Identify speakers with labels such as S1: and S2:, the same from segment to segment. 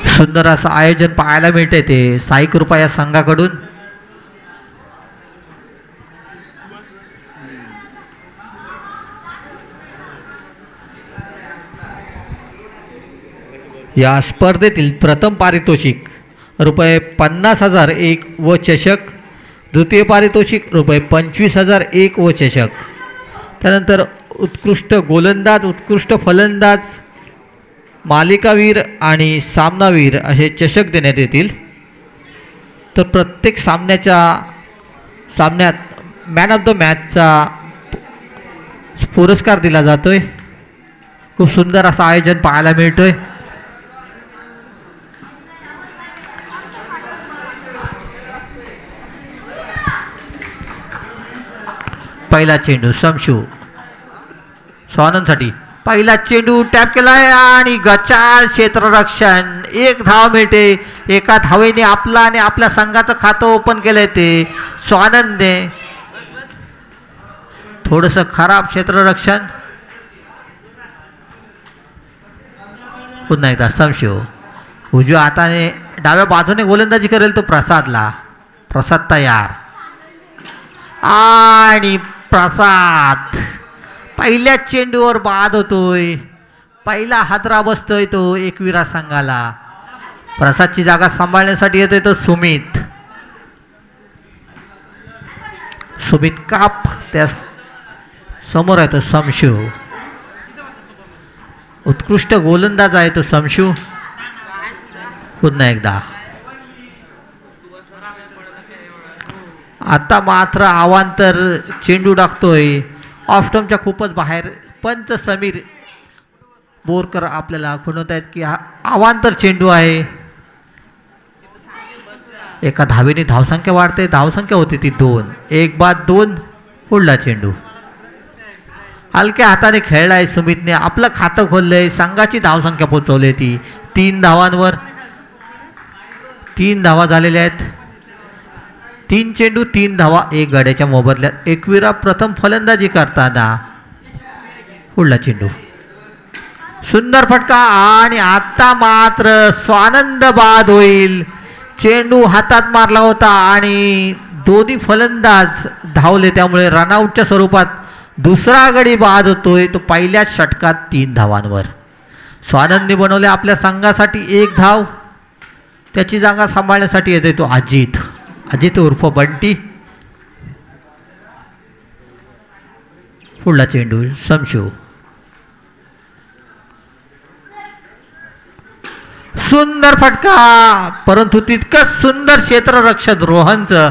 S1: सुंदर असं आयोजन पाहायला मिळते ते साई कृपा या संघाकडून. या स्पर्धेतील प्रथम पारितोषिक ₹50,000 एक व चषक. द्वितीय पारितोषिक ₹25,000 एक व चषक. त्यानंतर उत्कृष्ट गोलंदाज, उत्कृष्ट फलंदाज, मालिकावीर आणि सामनावीर असे चषक देण्यात येतील. तर प्रत्येक सामन्यात मॅन ऑफ द मॅचचा पुरस्कार दिला जातोय. खूप सुंदर असं आयोजन पाहायला मिळतोय. पहिला चेंडू समशू स्वानंदसाठी. पहिला चेंडू टॅप केलाय आणि गचाळ क्षेत्ररक्षण. एक धाव मिळते. एका धावेने आपला आणि आपल्या संघाचं खातं ओपन केलंय ते स्वानंदने. थोडस खराब क्षेत्ररक्षण. पुन्हा एकदा समशू उजव्या हाताने डाव्या बाजूने गोलंदाजी करेल तो प्रसादला. प्रसाद तयार आणि प्रसाद पहिल्या चेंडूवर बाद होतोय. पहिला हादरा बसतोय तो एकविरा संघाला. प्रसादची जागा सांभाळण्यासाठी येतोय तो सुमित. सुमित काप त्या समोर आहे तो समशू. उत्कृष्ट गोलंदाज आहे तो समशू. पुन्हा एकदा आता मात्र अवांतर चेंडू टाकतोय. ऑफस्टम्पच्या खूपच बाहेर. पंच समीर बोरकर आपल्याला खुणवत आहेत की हा अवांतर चेंडू आहे. एका धावेने धावसंख्या वाढते. धावसंख्या होती ती 2. एक बाद 2. पुढला चेंडू हलक्या हाताने खेळलाय सुमितने. आपलं खातं खोललंय. संघाची धावसंख्या पोहोचवली ती 3 धावांवर. 3 धावा झालेल्या आहेत. 3 चेंडू 3 धावा 1 गड्याच्या मोबदल्यात. एकविरा प्रथम फलंदाजी करताना. पुढला चेंडू सुंदर फटका आणि आता मात्र स्वानंद बाद होईल. चेंडू हातात मारला होता आणि दोन्ही फलंदाज धावले. त्यामुळे रनआउटच्या स्वरूपात दुसरा गडी बाद होतोय तो पहिल्याच षटकात 3 धावांवर. स्वानंदने बनवले आपल्या संघासाठी 1 धाव. त्याची जागा सांभाळण्यासाठी येते तो अजित. अजित उर्फ बंटी. पुढला चेंडू समशू. सुंदर फटका परंतु तितकंच सुंदर क्षेत्ररक्षण रोहनचं.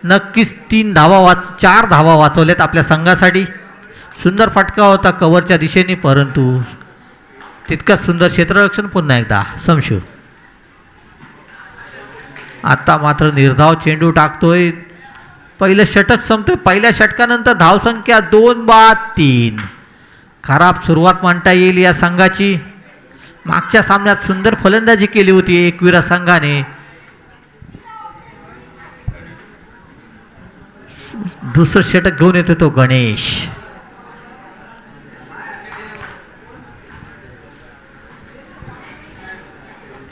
S1: नक्कीच 4 धावा वाचवल्यात आपल्या संघासाठी. सुंदर फटका होता कव्हरच्या दिशेने परंतु तितकंच सुंदर क्षेत्ररक्षण. पुन्हा एकदा समशू. आता मात्र निर्धाव चेंडू टाकतोय. पहिलं षटक संपतोय. पहिल्या षटकानंतर धावसंख्या 2 बाद 3. खराब सुरुवात म्हणता येईल या संघाची. मागच्या सामन्यात सुंदर फलंदाजी केली होती एकविरा संघाने. दुसरं षटक घेऊन येतो तो गणेश.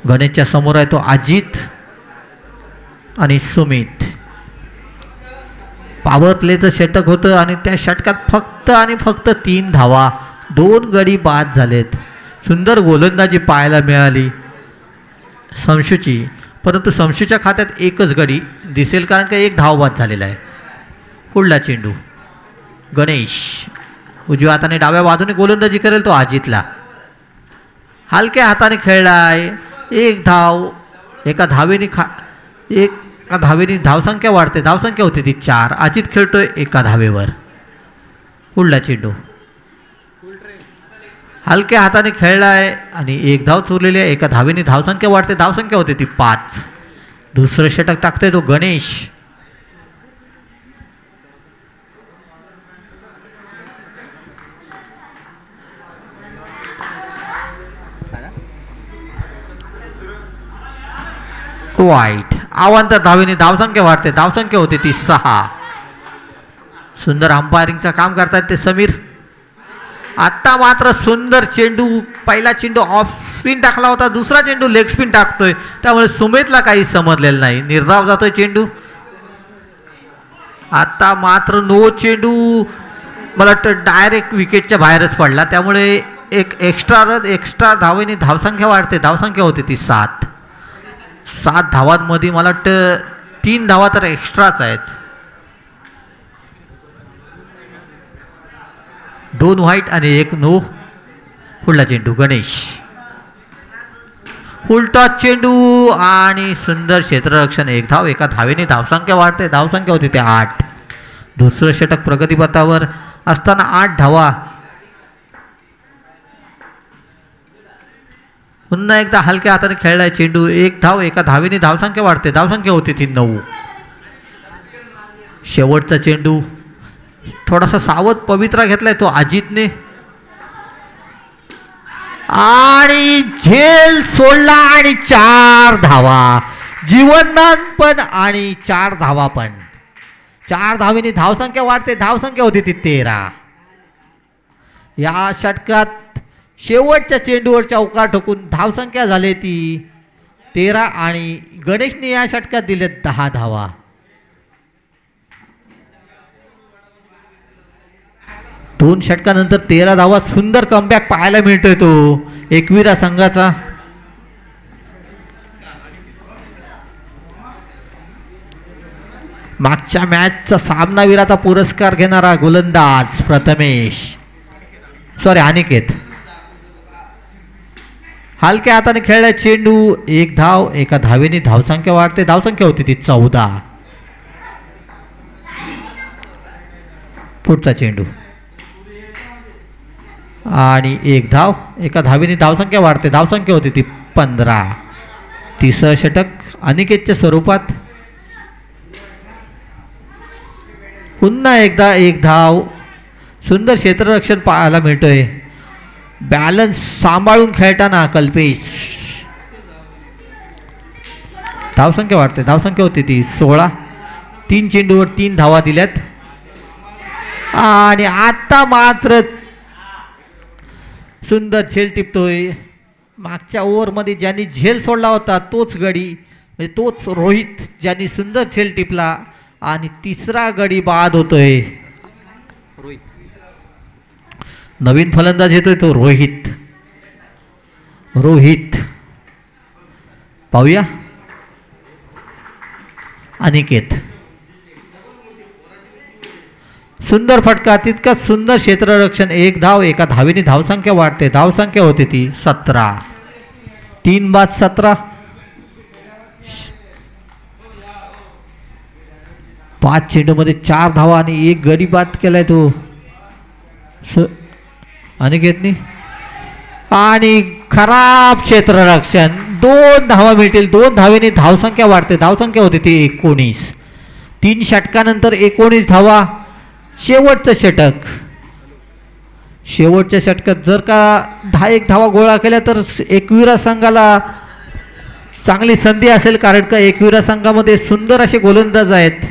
S1: गणेशच्या समोर आहे तो अजित आणि सुमित. पॉवर प्लेचं षटक होतं आणि त्या षटकात फक्त आणि फक्त 3 धावा. 2 गडी बाद झालेत. सुंदर गोलंदाजी पाहायला मिळाली समशूची. परंतु समशूच्या खात्यात 1च गडी दिसेल कारण का 1 धाव बाद झालेला आहे. पुढला चेंडू गणेश उजव्या हाताने डाव्या बाजूने गोलंदाजी करेल तो अजितला. हलक्या हाताने खेळलाय. 1 धाव. एका धावेने धावसंख्या वाढते. धावसंख्या होती ती 4. अजित खेळतोय एका धावेवर. पुढला चेंडू हलक्या हाताने खेळलाय आणि 1 धाव चुरलेली आहे. एका धावेने धावसंख्या वाढते. धावसंख्या होती ती 5. दुसरं षटक टाकतोय तो गणेश. वाईट. अवांतर धावेने धावसंख्या वाढते. धावसंख्या होती ती 6. सुंदर अंपायरिंगचं काम करतात ते समीर. आता मात्र सुंदर चेंडू, पहिला चेंडू ऑफ स्पिन टाकला होता, दुसरा चेंडू लेग स्पिन टाकतोय, त्यामुळे सुमितला काही समजलेलं नाही, निर्धाव जातोय चेंडू. आता मात्र नो चेंडू, मला वाटतं डायरेक्ट विकेटच्या बाहेरच पडला, त्यामुळे एक एक्स्ट्रा धावेने धावसंख्या वाढते. धावसंख्या होती ती 7 धावांमध्ये मला वाटतं 3 धावा तर एक्स्ट्राच आहेत. 2 व्हाईट आणि 1 नो. पुढला चेंडू गणेश, फुल टॉस चेंडू आणि सुंदर क्षेत्ररक्षण. 1 धाव, एका धावेने धावसंख्या वाढते. धावसंख्या होती ते 8. दुसरं षटक प्रगतीपथावर असताना 8 धावा. पुन्हा एकदा हलक्या हाताने खेळलाय चेंडू. 1 धाव, एका धावेने धावसंख्या वाढते. धावसंख्या होती ती 9. शेवटचा चेंडू थोडासा सावध पवित्रा घेतलाय तो अजितने आणि झेल सोडला आणि 4 धावा. जीवनदान पण आणि 4 धावा पण. 4 धावेने धावसंख्या वाढते. धावसंख्या होती ती 13. या षटकात शेवटच्या चेंडूवर चौकार ठोकून धावसंख्या झाली ती 13 आणि गणेशने या षटकात दिले 10 धावा. दोन षटकानंतर 13 धावा. सुंदर कमबॅक पाहायला मिळतोय तो एकविरा संघाचा. मागच्या मॅचचा सामनावीराचा पुरस्कार घेणारा गोलंदाज अनिकेत. हलक्या हाताने खेळलाय चेंडू. 1 धाव, एका धावेने धावसंख्या वाढते. धावसंख्या होती ती 14. पुढचा चेंडू आणि 1 धाव, एका धावेने धावसंख्या वाढते. धावसंख्या होती ती 15. तिसरं षटक अनिकेतच्या स्वरूपात. पुन्हा एकदा 1 धाव. सुंदर क्षेत्ररक्षण पाहायला मिळतोय. बॅलन्स सांभाळून खेळताना कल्पेश. धावसंख्या वाढते. धावसंख्या होती ती 16. 3 चेंडूवर 3 धावा दिल्यात आणि आता मात्र सुंदर झेल टिपतोय. मागच्या ओव्हरमध्ये ज्यांनी झेल सोडला होता तोच गडी, म्हणजे तोच रोहित ज्यांनी सुंदर झेल टिपला आणि तिसरा गडी बाद होतोय. नवीन फलंदाज येतोय तो रोहित. पाहूया अनिकेत. सुंदर फटका, तितका सुंदर क्षेत्ररक्षण. 1 धाव, एका धावेने धावसंख्या वाढते. धावसंख्या होती ती 17. 3 बाद 17. 5 चेंडूमध्ये 4 धावा आणि 1 गडी बाद केलाय तो अनिकेतनी. आणि खराब क्षेत्ररक्षण. 2 धावा मिळतील. 2 धावेने धावसंख्या वाढते. धावसंख्या होती ती 19. 3 षटकानंतर 19 धावा. शेवटचं षटक. शेवटच्या षटकात जर का 10-1 धावा गोळा केल्या तर एकविरा संघाला चांगली संधी असेल, कारण का एकविरा संघामध्ये सुंदर असे गोलंदाज आहेत.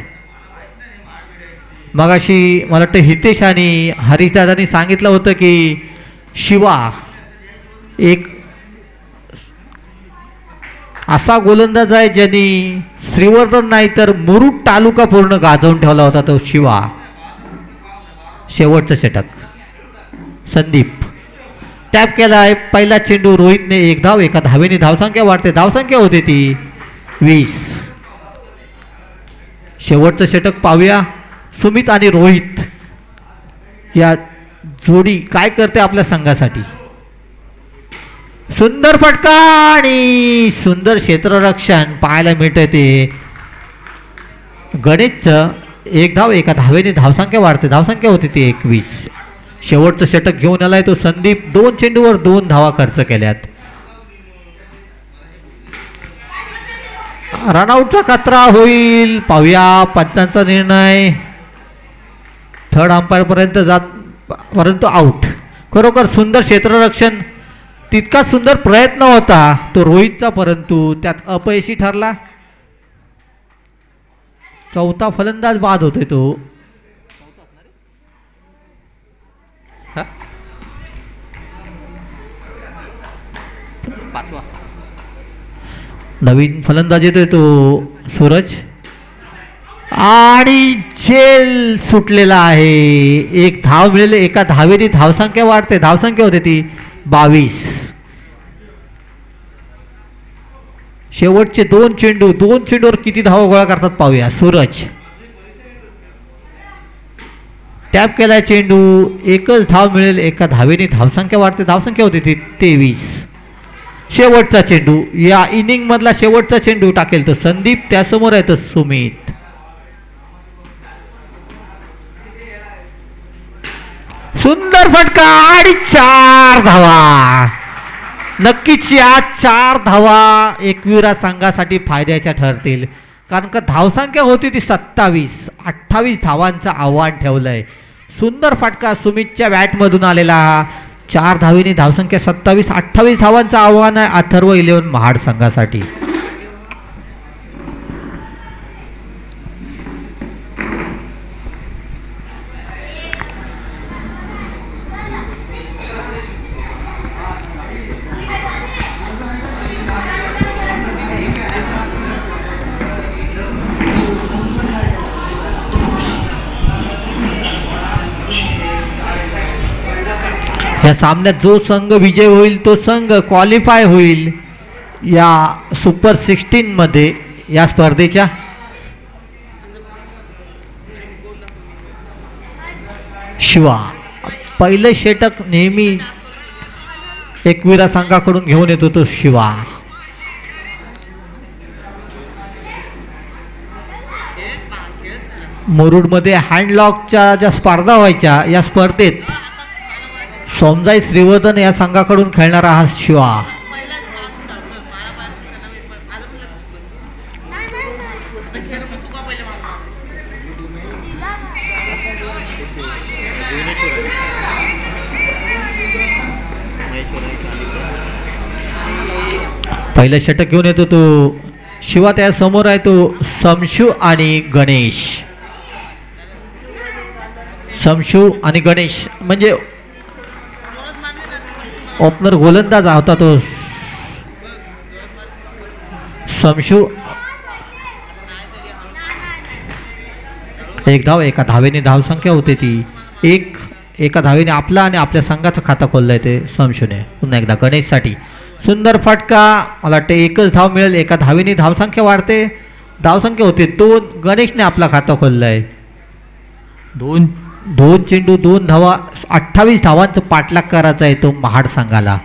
S1: मगाशी मला वाटतं हितेश आणि हरीशदादांनी सांगितलं होतं की शिवा एक असा गोलंदाज आहे ज्यांनी श्रीवर्धन नाही तर मुरुड तालुका पूर्ण गाजवून ठेवला होता तो शिवा. शेवटचं षटक संदीप टॅप केला आहे. पहिला चेंडू रोहितने 1 धाव, एका धावेने धावसंख्या वाढते. धावसंख्या होते ती 20. शेवटचं षटक पाहूया. सुमित आणि रोहित या जोडी काय करते आपल्या संघासाठी. सुंदर फटका आणि सुंदर क्षेत्ररक्षण पाहायला मिळतंय ते गणेशचं. 1 धाव, एका धावेने धावसंख्या वाढते. धावसंख्या होती ती 21. शेवटचं षटक घेऊन आलाय तो संदीप. 2 चेंडूवर 2 धावा खर्च केल्यात. रनआउटचा खतरा होईल. पाहूया पंचांचा निर्णय. थर्ड अंपायर पर्यंत जात, परंतु आउट. खरोखर सुंदर क्षेत्ररक्षण. तितका सुंदर प्रयत्न होता तो रोहितचा, परंतु त्यात अपयशी ठरला. चौथा फलंदाज बाद होतोय तो
S2: पाचवा
S1: नवीन फलंदाज येतोय तो सूरज आणि झेल सुटलेला आहे. एक धाव मिळेल. एका धावेने धावसंख्या वाढते. धावसंख्या होते ती 22. शेवटचे 2 चेंडू. 2 चेंडूवर किती धावा गोळा करतात पाहूया. सूरज टॅप केलाय चेंडू. एकच धाव मिळेल. एका धावेने धावसंख्या वाढते. धावसंख्या होती ती 23. शेवटचा चेंडू. या इनिंग मधला शेवटचा चेंडू टाकेल तो संदीप. त्यासमोर आहे तो सुमित. सुंदर फटका आणि 4 धावा. नक्कीच या 4 धावा एकविरा संघासाठी फायद्याच्या ठरतील. कारण का धावसंख्या होती ती 27. 28 धावांचं आव्हान ठेवलंय. सुंदर फटका सुमितच्या बॅटमधून आलेला. 4 धावेने धावसंख्या 27. 28 धावांचं आव्हान आहे अथर्व 11 महाड संघासाठी. या सामन्यात जो संघ विजय होईल तो संघ क्वालिफाय होईल या सुपर 16 मध्ये या स्पर्धेच्या. शिवा पहिले षटक नेहमी एकविरा संघाकडून घेऊन येतो तो शिवा. मुरुडमध्ये हँडलॉकच्या ज्या स्पर्धा व्हायच्या या स्पर्धेत सोमजाई श्रीवर्धन या संघाकडून खेळणारा हा शिवा. पहिलं षटक घेऊन येतो तो शिवा. त्या समोर आहे तो समशू आणि गणेश. समशू आणि गणेश म्हणजे ओपनर गोलंदाज होता तो समशू. एक धाव. एका धावेने धावसंख्या होते ती एका धावेने आपला आणि आपल्या संघाचं खातं खोललंय ते समशूने. पुन्हा एकदा गणेशसाठी सुंदर फटका. मला वाटतं एकच धाव मिळेल. एका धावेने धावसंख्या वाढते. धावसंख्या होते 2. गणेशने आपला खातं खोललंय. 2 चेंडू 2 धावा. 28 धावांचं पाठलाग करायचा आहे तो महाड संघाला.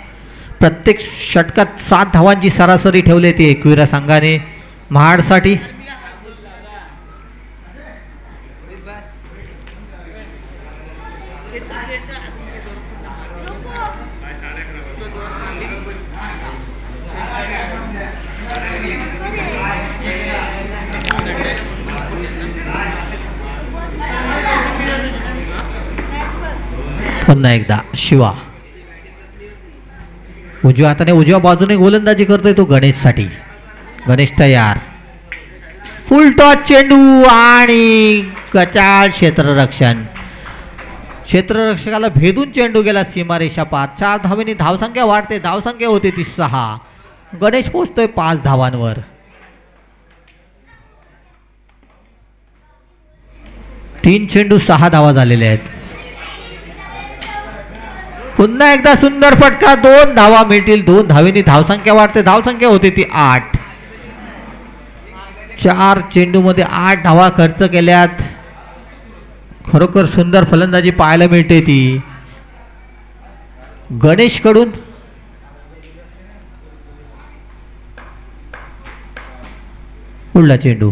S1: प्रत्येक षटकात 7 धावांची सरासरी ठेवली ती एकविरा संघाने महाडसाठी. पुन्हा एकदा शिवा उजव्या हाताने उजव्या बाजूने गोलंदाजी करतोय तो गणेशसाठी. गणेश तयार. फुल टॉस चेंडू आणि कचाल क्षेत्ररक्षण. क्षेत्ररक्षकाला भेदून चेंडू गेला सीमारेषा पार. 4 धावेने धावसंख्या वाढते. धावसंख्या होते ती 6. गणेश पोहोचतोय 5 धावांवर. तीन चेंडू 6 धावा झालेले आहेत. पुन्हा एकदा सुंदर फटका. 2 धावा मिळतील. 2 धावेने धावसंख्या वाढते. धावसंख्या होते ती 8. 4 चेंडू मध्ये 8 धावा खर्च केल्यात. खरोखर सुंदर फलंदाजी पाहायला मिळते ती गणेश कडून. पुढला चेंडू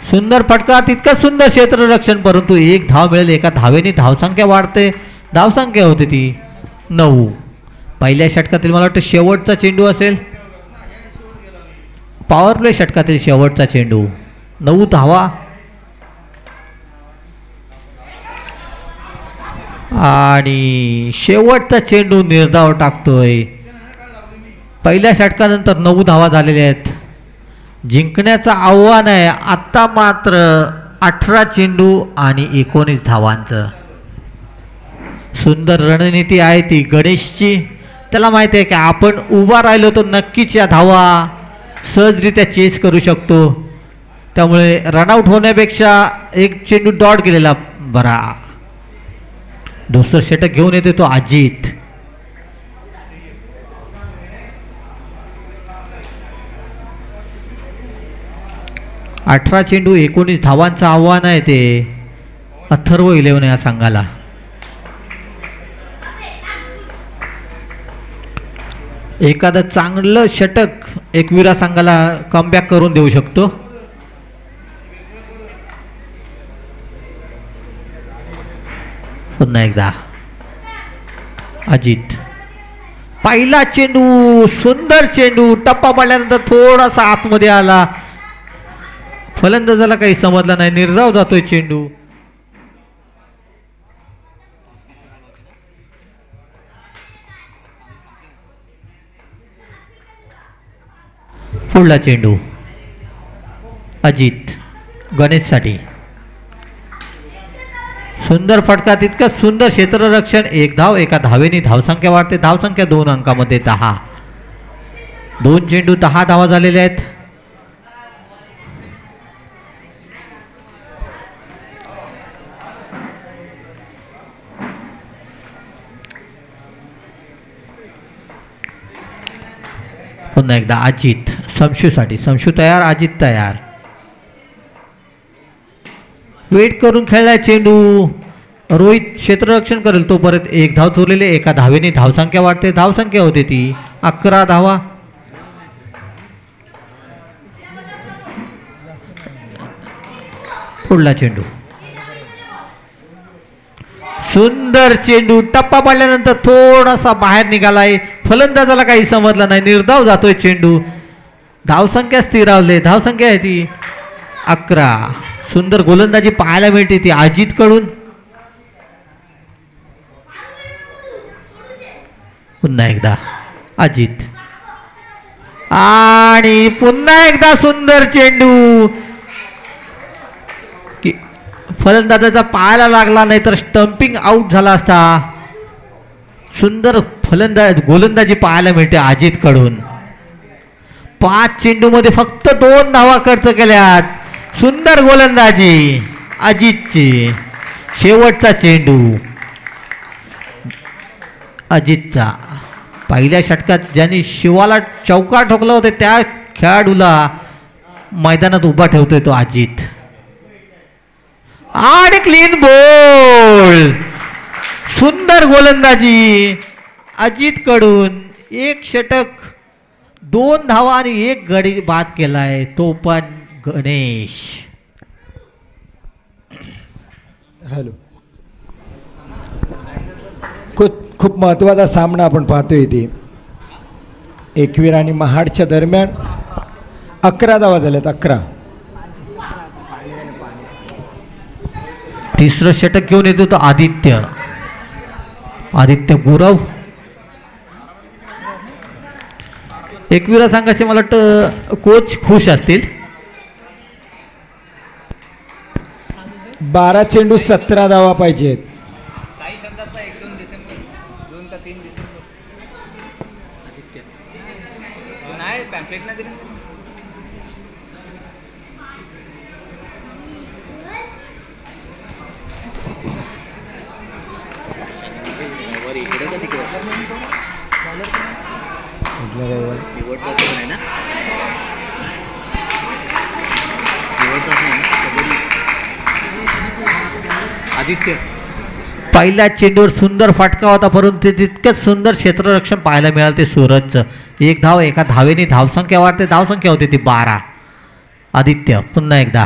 S1: सुंदर फटका. तितका सुंदर क्षेत्ररक्षण. परंतु 1 धाव मिळेल. एका धावेने धावसंख्या वाढते. धावसंख्या होती ती 9. पहिल्या षटकातील मला वाटतं शेवटचा चेंडू असेल. पॉवर प्ले षटकातील शेवटचा चेंडू. 9 धावा आणि शेवटचा चेंडू निर्धाव टाकतोय. पहिल्या षटकानंतर 9 धावा झालेल्या आहेत. जिंकण्याचं आव्हान आहे आत्ता मात्र 18 चेंडू आणि 19 धावांचं. सुंदर रणनीती आहे ती गणेशची. त्याला माहिती आहे की आपण उभा राहिलो तर नक्कीच या धावा सहजरित्या चेस करू शकतो. त्यामुळे रनआउट होण्यापेक्षा एक चेंडू डॉट गेलेला बरा. दुसरं षटक घेऊन येते तो अजित. अठरा चेंडू 19 धावांचं आव्हान आहे ते अथर्व 11 या संघाला. एखादं चांगलं षटक एकविरा संघाला कमबॅक करून देऊ शकतो. पुन्हा एकदा अजित. पहिला चेंडू सुंदर चेंडू टप्पा पडल्यानंतर थोडासा आतमध्ये आला. फलंदाजाला काही समजलं नाही. निर्धाव जातोय चेंडू. पुढला चेंडू अजित गणेशसाठी. सुंदर फटका तितकं सुंदर क्षेत्ररक्षण. एक धाव एका धावेने धावसंख्या वाढते. धावसंख्या 2 अंकामध्ये 10. 2 चेंडू 10 धावा झालेल्या आहेत. पुन्हा एकदा अजित समशूसाठी. समशू तयार अजित तयार. वेट करून खेळलाय चेंडू. रोहित क्षेत्ररक्षण करेल तोपर्यंत एक धाव चोरलेले. एका धावेने धावसंख्या वाढते. धावसंख्या होते ती 11 धावा. पुढला चेंडू सुंदर चेंडू टप्पा पडल्यानंतर थोडासा बाहेर निघालाय. फलंदाजाला काही समजलं नाही. निर्धाव जातोय चेंडू. धावसंख्या स्थिरावले. धावसंख्या आहे ती 11. सुंदर गोलंदाजी पाहायला मिळते ती अजित कडून. पुन्हा एकदा अजित आणि पुन्हा एकदा सुंदर चेंडू. फलंदाजाचा पायाला लागला नाही तर स्टंपिंग आउट झाला असता. सुंदर गोलंदाजी पाहायला मिळते अजित कडून. 5 चेंडू मध्ये फक्त 2 धावा खर्च केल्यात. सुंदर गोलंदाजी अजितची. शेवटचा चेंडू अजितचा. पहिल्या षटकात ज्यांनी शिवाला चौकार ठोकला होते त्या खेळाडूला मैदानात उभा ठेवतोय तो अजित. आणि क्लीन बॉल. सुंदर गोलंदाजी अजित कडून. एक षटक 2 धावा आणि 1 गडी बाद केलाय तो पण गणेश.
S3: हॅलो. खूप महत्त्वाचा सामना आपण पाहतोय इथे. एकवीर आणि महाडच्या दरम्यान 11 धावा झाल्यात. 11.
S1: तिसरं षटक घेऊन येतो तो आदित्य. आदित्य गुरव. एकविरा संघाचे मला वाटतं कोच खुश असतील.
S3: 12 चेंडू 17 धावा पाहिजेत.
S2: आदित्य
S1: पहिल्या चेंडूवर सुंदर फटका होता परंतु तितकंच सुंदर क्षेत्ररक्षण पाहायला मिळालं ते सूरजचं. 1 धाव एका धावेने धावसंख्या वाढते. धावसंख्या होती ती 12. आदित्य पुन्हा एकदा.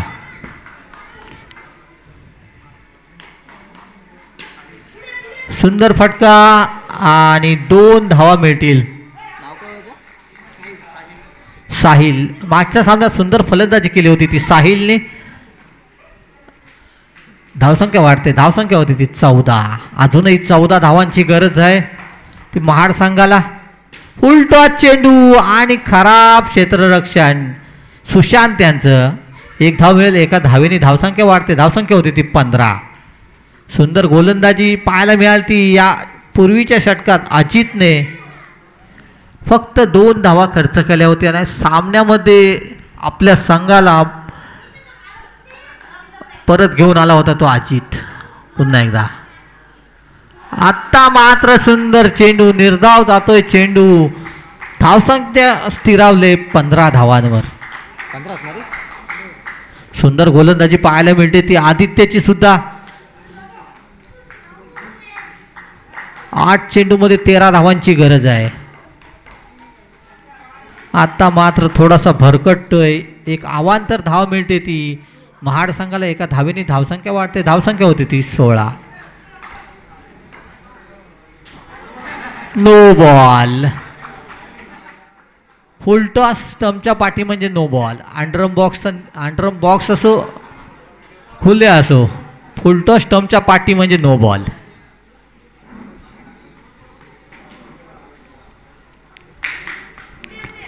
S1: सुंदर फटका आणि 2 धावा मिळतील. साहिल. मागच्या सामन्यात सुंदर फलंदाजी केली होती ती साहिलने. धावसंख्या वाढते. धावसंख्या होती ती 14. अजूनही 14 धावांची गरज आहे ती महाड संघाला. उलटा चेंडू आणि खराब क्षेत्ररक्षण. सुशांत यांचं. 1 धाव मिळेल. एका धावेने धावसंख्या वाढते. धावसंख्या होती ती 15. सुंदर गोलंदाजी पाहायला मिळाली ती या पूर्वीच्या षटकात. अजितने फक्त 2 धावा खर्च केल्या होत्या आणि सामन्यामध्ये आपल्या संघाला परत घेऊन आला होता तो अजित. पुन्हा एकदा आत्ता मात्र सुंदर चेंडू, निर्धाव जातोय चेंडू. धावसंख्या स्थिरावले 15 धावांवर.
S2: 15 असणार आहे?
S1: सुंदर गोलंदाजी पाहायला मिळते ती आदित्यची सुद्धा. 8 चेंडूमध्ये 13 धावांची गरज आहे. आता मात्र थोडासा भरकटतोय. एक अवांतर धाव मिळते ती महाड संघाला. एका धावेने धावसंख्या वाढते. धावसंख्या होती ती 16. No ball. फुलटॉस स्टंपच्या पाठी म्हणजे नो बॉल. अंडरम बॉक्स असो खुले असो, फुलटॉस स्टंपच्या पाठी म्हणजे नो बॉल.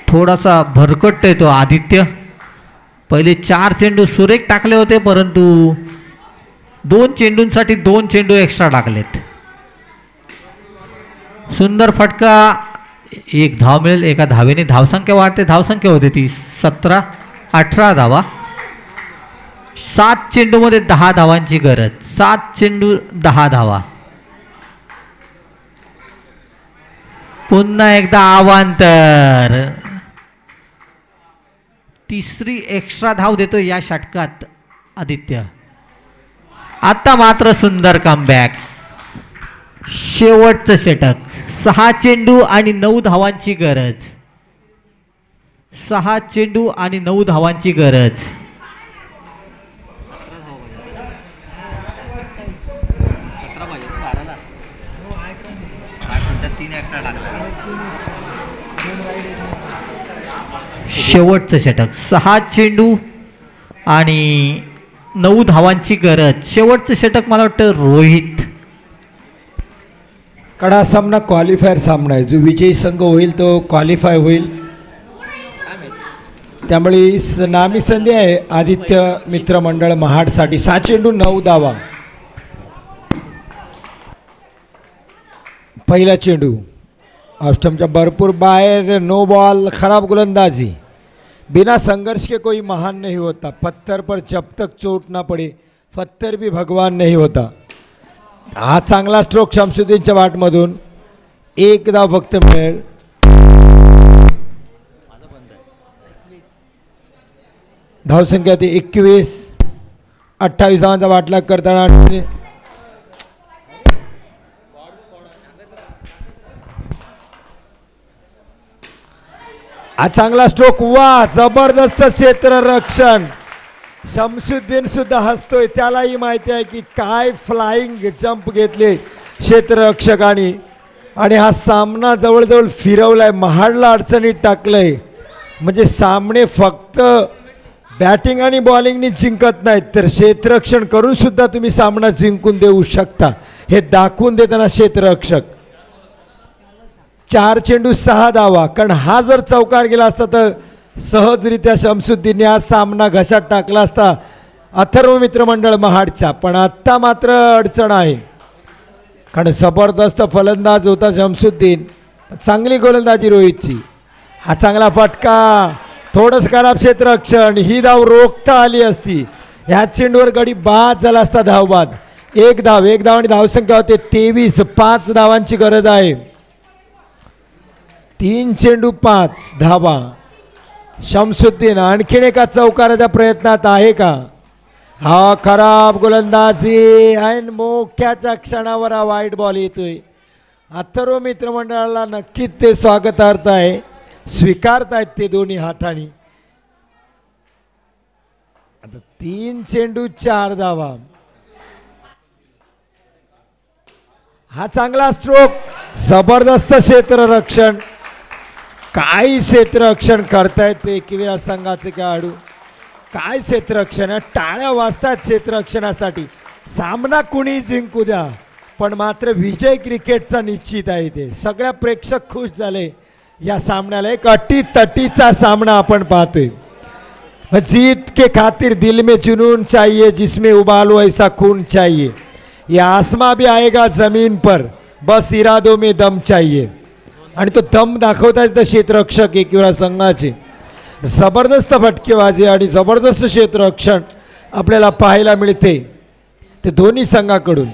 S1: थोडासा भरकटतोय तो आदित्य. पहिले 4 चेंडू सुरेख टाकले होते, परंतु 2 चेंडूंसाठी 2 चेंडू एक्स्ट्रा टाकलेत. सुंदर फटका. 1 धाव मिळेल. एका धावेने धावसंख्या वाढते. धावसंख्या होते ती 18 धावा. 7 चेंडूमध्ये 10 धावांची गरज. 7 चेंडू 10 धावा. पुन्हा एकदा अवांतर. तिसरी एक्स्ट्रा धाव देतो या षटकात आदित्य. आता मात्र सुंदर कमबॅक. शेवटचं षटक. 6 चेंडू आणि 9 धावांची गरज. 6 चेंडू आणि 9 धावांची गरज.
S2: 17 पाहिजे 12ला. 3 एक्स्ट्रा लागला.
S1: शेवटचं षटक. 6 चेंडू आणि 9 धावांची गरज. शेवटचं षटक मला वाटतं रोहित.
S3: कडा सामना क्वालिफायर सामना आहे. जो विजयी संघ होईल तो क्वालिफाय होईल. त्यामुळे नामी संधी आहे आदित्य मित्रमंडळ महाडसाठी. 6 चेंडू 9 धावा. पहिला चेंडू ऑस्टमच्या भरपूर बाहेर. No ball. खराब गोलंदाजी. बिना संघर्ष के कोई महान नहीं होता. पत्थर पर जब तक चोट ना पड़े पत्थर भी भगवान नहीं होता. हा चांगला स्ट्रोक शमशुद्दीनच्या वाटमधून. 1 धाव फक्त मिळेल. धावसंख्या ती 21. 28 धावांचा वाटला करताना हा चांगला स्ट्रोक. वा, जबरदस्त क्षेत्ररक्षण. शमशुद्दीन सुद्धा हसतोय. त्यालाही माहिती आहे की काय फ्लाइंग जंप घेतले क्षेत्ररक्षकांनी आणि हा सामना जवळजवळ फिरवलाय. महाडला अडचणीत टाकलंय. म्हणजे सामने फक्त बॅटिंग आणि बॉलिंगनी जिंकत नाहीत, तर क्षेत्ररक्षण करून सुद्धा तुम्ही सामना जिंकून देऊ शकता. हे दाखवून देताना क्षेत्ररक्षक. 4 चेंडू 6 धावा. कारण हा जर चौकार गेला असता तर सहजरित्या शमशुद्दीनने हा सामना घशात टाकला असता अथर्व मित्रमंडळ महाडच्या. पण आत्ता मात्र अडचण आहे. कारण जबरदस्त फलंदाज होता शमशुद्दीन. चांगली गोलंदाजी रोहितची. हा चांगला फटका. थोडंसं खराब क्षेत्ररक्षण. ही धाव रोखता आली असती. ह्या चेंडूवर गडी बाद झाला असता. धाव बाद. 1 धाव आणि धावसंख्या होते 23. 5 धावांची गरज आहे. 3 चेंडू 5 धावा. शमशुद्दीन आणखीन एका चौकाराच्या प्रयत्नात आहे का? हा खराब गोलंदाजी. ऐन मोक्याच्या क्षणावर हा वाईट बॉल येतोय. अथर्व मित्रमंडळाला नक्कीच ते स्वागतार्थ आहे. स्वीकारतायत ते दोन्ही हाताने. आता 3 चेंडू 4 धावा. हा चांगला स्ट्रोक. जबरदस्त क्षेत्ररक्षण. काय क्षेत्ररक्षण करतायत ते एकविरा संघाचे खेळाडू. काय क्षेत्ररक्षण आहे. टाळ्या वाजतात क्षेत्ररक्षणासाठी. सामना कुणी जिंकू द्या, पण मात्र विजय क्रिकेटचा निश्चित आहे. ते सगळ्या प्रेक्षक खुश झाले या सामन्याला. एक अटीतटीचा सामना आपण पाहतोय. जीत के खातिर दिल में जुनून चाहिए, जिसमें उबालो ऐसा खून चाहिए. ये आसमा भी आएगा जमीन पर, बस इरादों में दम चाहिए. आणि तो दम दाखवतात तर क्षेत्ररक्षक एकविरा संघाचे. जबरदस्त फटकेबाजी आणि जबरदस्त क्षेत्ररक्षण आपल्याला पाहायला मिळते ते दोन्ही संघाकडून.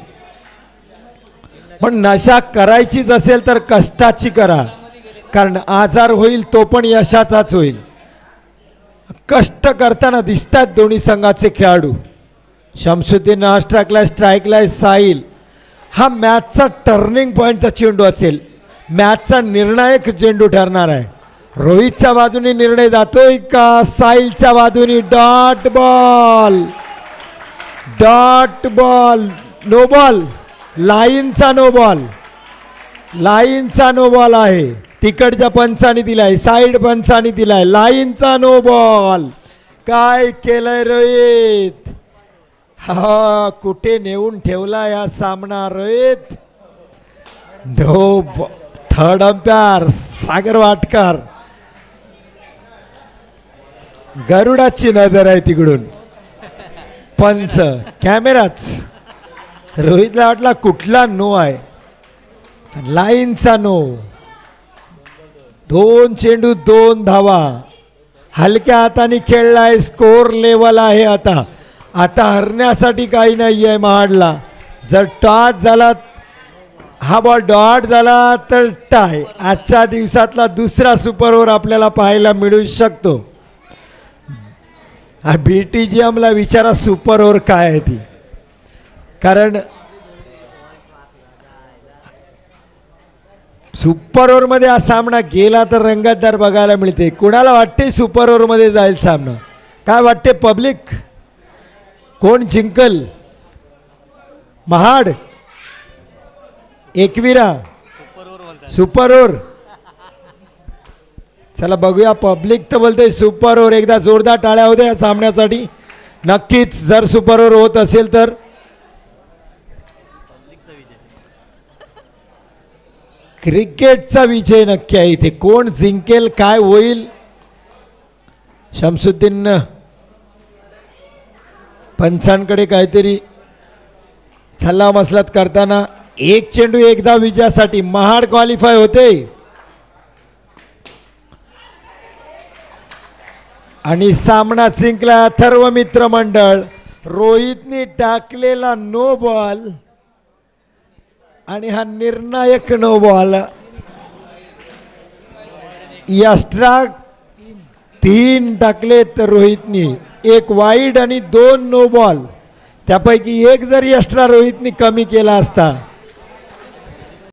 S3: पण नशा करायचीच असेल तर कष्टाची करा, कारण आजार होईल तो पण यशाचाच होईल. कष्ट करताना दिसतात दोन्ही संघाचे खेळाडू. शमसुद्दीन नाष्ट्राकला स्ट्राईकला साहिल. हा मॅचचा टर्निंग पॉईंटचा चेंडू असेल, मॅचचा निर्णायक चेंडू ठरणार आहे. रोहितच्या बाजूने निर्णय जातोय का साहिलच्या बाजूने? Dot ball, dot ball, no ball, लाईनचा नो बॉल, लाईनचा नो बॉल आहे. तिकडच्या पंचाने दिलाय, साईड पंचाने दिलाय, लाईनचा नो बॉल. काय केलंय रोहित? हा कुठे नेऊन ठेवला या सामना रोहित? नो थर्ड अंपायर सागर वाटकर. गरुडाची नजर आहे तिकडून, पंच कॅमेराच. रोहितला वाटला कुठला नो आहे, लाईनचा नो. 2 चेंडू 2 धावा. हलक्या हाताने खेळलाय, स्कोर लेवल आहे. आता आता हरण्यासाठी काही नाही आहे महाडला. जर टॉस झाला, हा बॉल डॉट झाला तर टाय. आजच्या दिवसातला दुसरा सुपर ओव्हर आपल्याला पाहायला मिळू शकतो. BTGMला विचारा सुपर ओव्हर काय आहे ती, कारण सुपर ओव्हरमध्ये हा सामना गेला तर रंगतदार बघायला मिळते. कुणाला वाटते सुपर ओव्हरमध्ये जाईल सामना? काय वाटते पब्लिक? कोण जिंकल? Mahad, Ekvira, super over? चला बघूया. पब्लिक तर बोलते सुपर ओव्हर. एकदा जोरदार टाळ्या होत्या या सामन्यासाठी. नक्कीच जर सुपर ओव्हर होत असेल तर. क्रिकेटचा विजय नक्की आहे इथे. कोण जिंकेल, काय होईल? शमसुद्दीन पंचांकडे काहीतरी सल्ला मसलत करताना. 1 चेंडू एकदा विजयासाठी महाड क्वालिफाय होते. आणि सामना जिंकला अथर्व मित्र मंडळ. रोहितने टाकलेला नो बॉल आणि हा निर्णायक नो बॉल. एक्स्ट्रा 3 टाकले तर रोहितनी, 1 वाईड आणि 2 नो बॉल. त्यापैकी 1 जर एक्स्ट्रा रोहितनी कमी केला असता